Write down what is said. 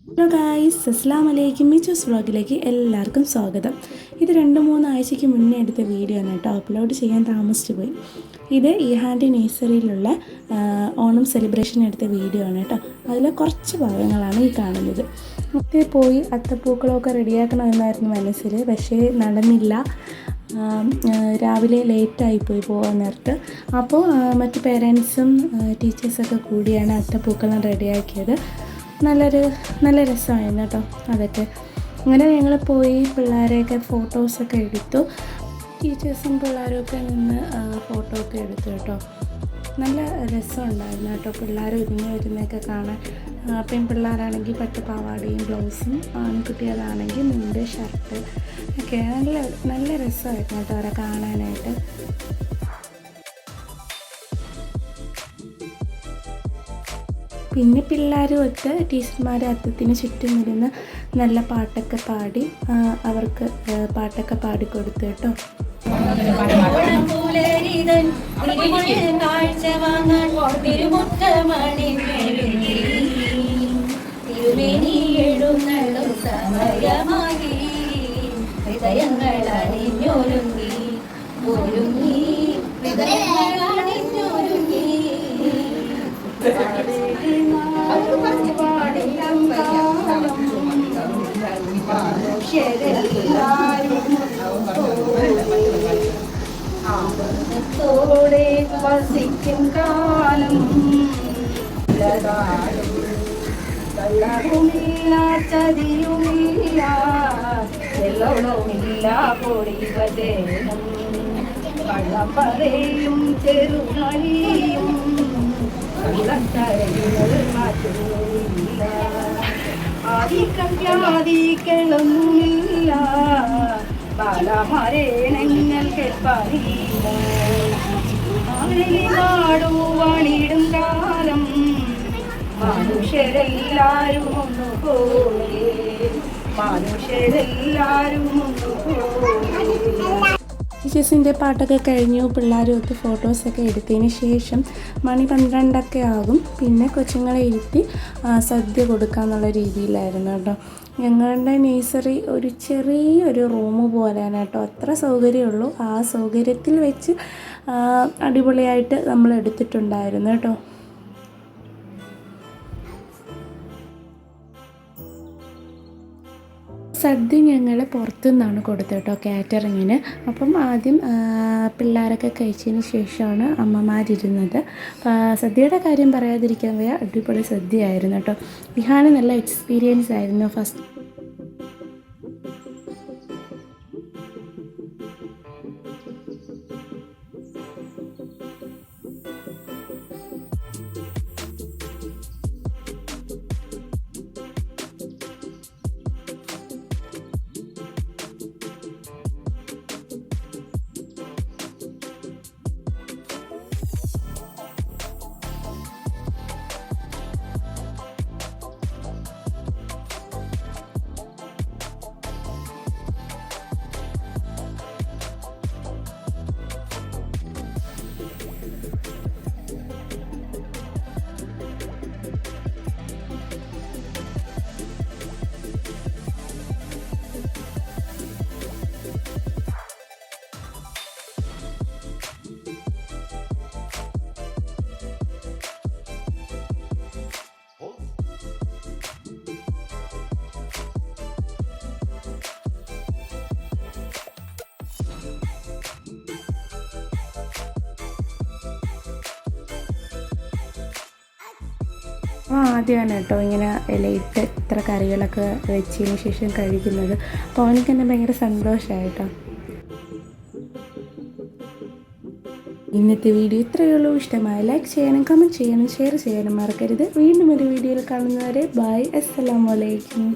Hello guys, അസ്സലാമു അലൈക്കും. മിച്ചൂസ് വ്ളോഗിലേക്ക് എല്ലാവർക്കും സ്വാഗതം. ഇത് 2-3 ആഴ്ചയ്ക്ക് മുന്നേ എടുത്ത വീഡിയോ ആണ് കേട്ടോ. അപ്ലോഡ് ചെയ്യാൻ താമസിച്ചു പോയി. ഇത് ഇഹാൻ്റെ നേഴ്സറിയിലുള്ള ഓണം സെലിബ്രേഷൻ എടുത്ത വീഡിയോ ആണ് കേട്ടോ. അതിലെ കുറച്ച് ഭാഗങ്ങളാണ് ഈ കാണുന്നത്. മറ്റേ പോയി അത്തപ്പൂക്കളമൊക്കെ റെഡിയാക്കണമെന്നായിരുന്നു മനസ്സിൽ, പക്ഷേ നടന്നില്ല. രാവിലെ ലേറ്റായിപ്പോയി പോകാൻ നേരത്ത്. അപ്പോൾ മറ്റ് പേരൻസും ടീച്ചേഴ്സൊക്കെ കൂടിയാണ് അത്തപ്പൂക്കളം റെഡിയാക്കിയത്. നല്ല രസമായിരുന്നു കേട്ടോ അതൊക്കെ. അങ്ങനെ ഞങ്ങൾ പോയി പിള്ളേരെയൊക്കെ ഫോട്ടോസൊക്കെ എടുത്തു. ടീച്ചേഴ്സും പിള്ളേരും ഒക്കെ നിന്ന് ഫോട്ടോ ഒക്കെ എടുത്തു കേട്ടോ. നല്ല രസമുണ്ടായിരുന്നു കേട്ടോ പിള്ളേർ ഒരുങ്ങി വരുന്നതൊക്കെ കാണാൻ. പെൺപിള്ളേരാണെങ്കിൽ പട്ടുപാവാടയും ബ്ലൗസും, ആൺകുട്ടികളാണെങ്കിൽ മുണ്ട് ഷർട്ട് ഒക്കെ. നല്ല രസമായിരുന്നു കേട്ടോ അവരെ കാണാനായിട്ട്. പിന്നെ പിള്ളേരും ഒത്ത് ടീച്ചർമാർ അത്തത്തിന് ചുറ്റും ഇരുന്ന് നല്ല പാട്ടൊക്കെ പാടി അവർക്ക് പാട്ടൊക്കെ പാടിക്കൊടുത്തു കേട്ടോ. ോടെ വസിക്കും കാലം കള്ളവുമില്ല ചതിയുമില്ല വെള്ളവുമില്ല പൊടിവചനം കള്ളം പറയും ചെറുകളിയും കള്ളക്കരകൾ മാറ്റുന്നില്ല ആദിക്കം വ്യാധികളൊന്നുമില്ല ബാലമരേണങ്ങൾ കേൾപ്പാനില്ല നാടുവാണിടും കാലം മനുഷ്യരെല്ലാരും ഒന്നുപോലെ ടീച്ചേഴ്സിൻ്റെ പാട്ടൊക്കെ കഴിഞ്ഞു. പിള്ളേരും ഒത്ത് ഫോട്ടോസൊക്കെ എടുത്തതിന് ശേഷം മണി 12 ആകും. പിന്നെ കൊച്ചുങ്ങളെ ഇരുത്തി സദ്യ കൊടുക്കാന്നുള്ള രീതിയിലായിരുന്നു കേട്ടോ. ഞങ്ങളുടെ നേഴ്സറി ഒരു ചെറിയൊരു റൂം പോലെയാണ് കേട്ടോ. അത്ര സൗകര്യമുള്ളൂ. ആ സൗകര്യത്തിൽ വെച്ച് അടിപൊളിയായിട്ട് നമ്മൾ എടുത്തിട്ടുണ്ടായിരുന്നു കേട്ടോ. സദ്യ ഞങ്ങൾ പുറത്തുനിന്നാണ് കൊടുത്തത് കേട്ടോ, കാറ്ററിങ്ങിന്. അപ്പം ആദ്യം പിള്ളേരൊക്കെ കഴിച്ചതിന് ശേഷമാണ് അമ്മമാരിരുന്നത്. സദ്യയുടെ കാര്യം പറയാതിരിക്കാൻ വയ്യ, അടിപൊളി സദ്യയായിരുന്നു കേട്ടോ. ഇഹാന് നല്ല എക്സ്പീരിയൻസ് ആയിരുന്നു ഫസ്റ്റ്. ആദ്യമാണ് കേട്ടോ ഇങ്ങനെ ഇലയിട്ട് ഇത്ര കറികളൊക്കെ വെച്ചതിന് ശേഷം കഴിക്കുന്നത്. അപ്പോൾ അവനക്ക് തന്നെ ഭയങ്കര സന്തോഷമായിട്ടോ. ഇന്നത്തെ വീഡിയോ ഇത്രയേ ഉള്ളൂ. ഇഷ്ടമായ ലൈക്ക് ചെയ്യാനും കമൻറ്റ് ചെയ്യാനും ഷെയർ ചെയ്യാനും മറക്കരുത്. വീണ്ടും ഒരു വീഡിയോയിൽ കാണുന്നവരെ ബൈ. അസ്സലാമു അലൈക്കും.